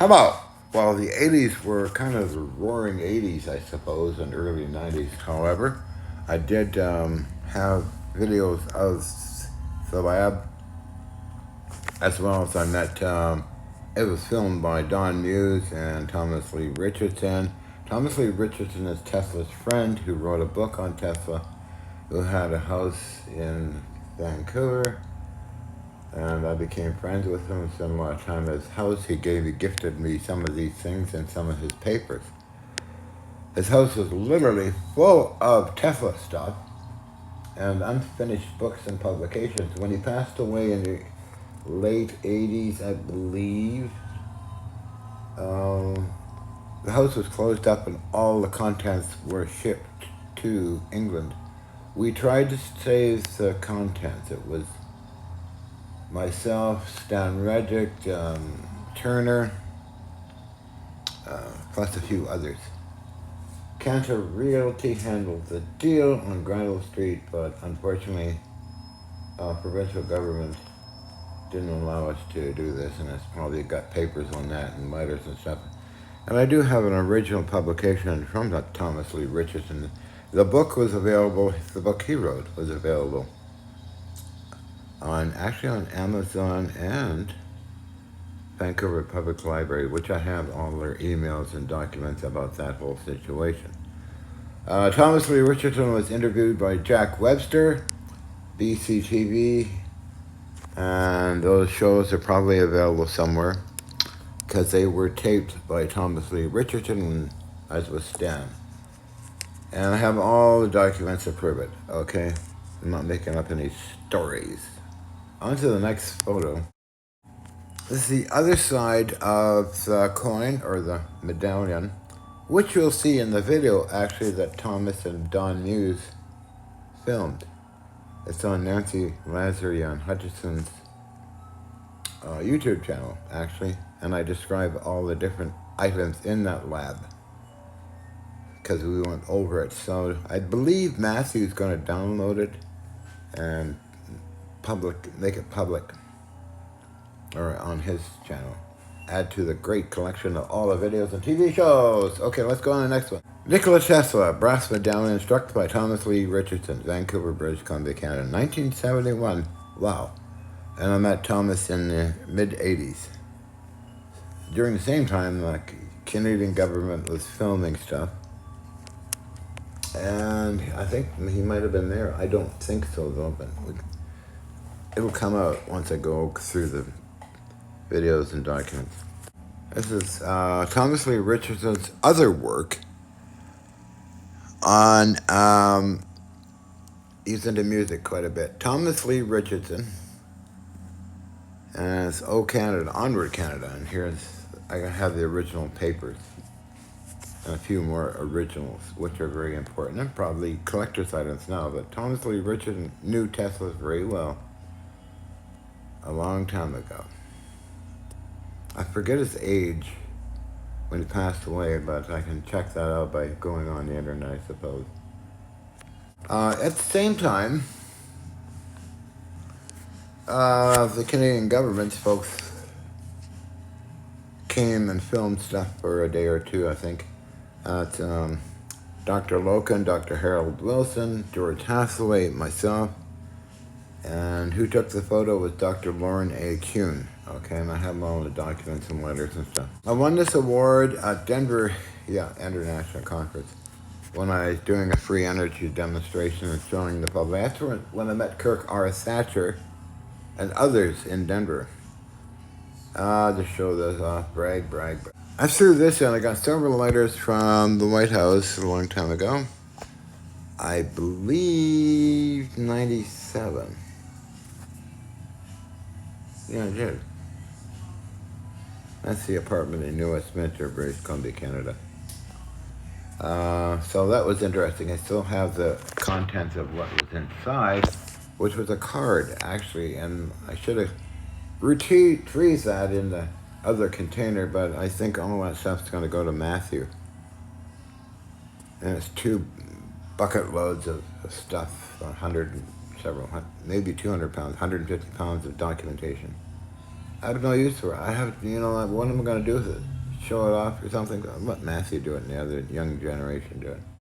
How about, well, the 80s were kind of the roaring 80s, I suppose, and early 90s. However, I did have videos of the lab as well as I met. It was filmed by Don Muse and Thomas Lee Richardson. Thomas Lee Richardson is Tesla's friend who wrote a book on Tesla, who had a house in Vancouver, and I became friends with him and spent a lot of time at his house. He gifted me some of these things and some of his papers. His house was literally full of Tesla stuff and unfinished books and publications. When he passed away in the late 80s, I believe, the house was closed up and all the contents were shipped to England. We tried to save the contents. It was myself, Stan Reddick, Turner, plus a few others. Cantor Realty handled the deal on Granville Street, but unfortunately, provincial government didn't allow us to do this, and it's probably got papers on that and letters and stuff. And I do have an original publication from Thomas Lee Richardson. The book was available, the book he wrote was available on Amazon and Vancouver Public Library, which I have all their emails and documents about that whole situation. Thomas Lee Richardson was interviewed by Jack Webster, BCTV, and those shows are probably available somewhere because they were taped by Thomas Lee Richardson, as was Stan. And I have all the documents to prove it, okay? I'm not making up any stories. On to the next photo. This is the other side of the coin, or the medallion, which you'll see in the video, actually, that Thomas and Don Muse filmed. It's on Nancy Lazarian Hutchison's YouTube channel, actually, and I describe all the different items in that lab because we went over it. So I believe Matthew's going to download it and make it public, or on his channel. Add to the great collection of all the videos and TV shows. Okay, let's go on to the next one. Nikola Tesla, brass medallion struck by Thomas Lee Richardson, Vancouver, British Columbia, Canada, 1971. Wow. And I met Thomas in the mid-80s. During the same time, the Canadian government was filming stuff. And I think he might have been there. I don't think so, though, but it'll come out once I go through the videos and documents. This is Thomas Lee Richardson's other work on, he's into music quite a bit. Thomas Lee Richardson, and it's Oh Canada, Onward Canada, and I have the original papers and a few more originals, which are very important and probably collector's items now, but Thomas Lee Richardson knew Tesla very well a long time ago. I forget his age when he passed away, but I can check that out by going on the internet, I suppose. At the same time, the Canadian government's folks came and filmed stuff for a day or two, I think. Dr. Loken, Dr. Harold Wilson, George Hathaway, myself, and who took the photo was Dr. Lauren A. Kuhn. Okay, and I have all the documents and letters and stuff. I won this award at Denver, International Conference, when I was doing a free energy demonstration and showing the public. That's when I met Kirk R. Thatcher and others in Denver. Just show this off, brag. I threw this in. I got several letters from the White House a long time ago. I believe 97. Yeah, I did. That's the apartment in New Westminster, British Columbia, Canada. So that was interesting. I still have the contents of what was inside, which was a card, actually, and I should have retrieved that in the other container, but I think all that stuff's going to go to Matthew. And it's 2 bucket loads of stuff, maybe 200 pounds, 150 pounds of documentation. I have no use for it. I have, what am I going to do with it? Show it off or something? Let Matthew do it and the other young generation do it.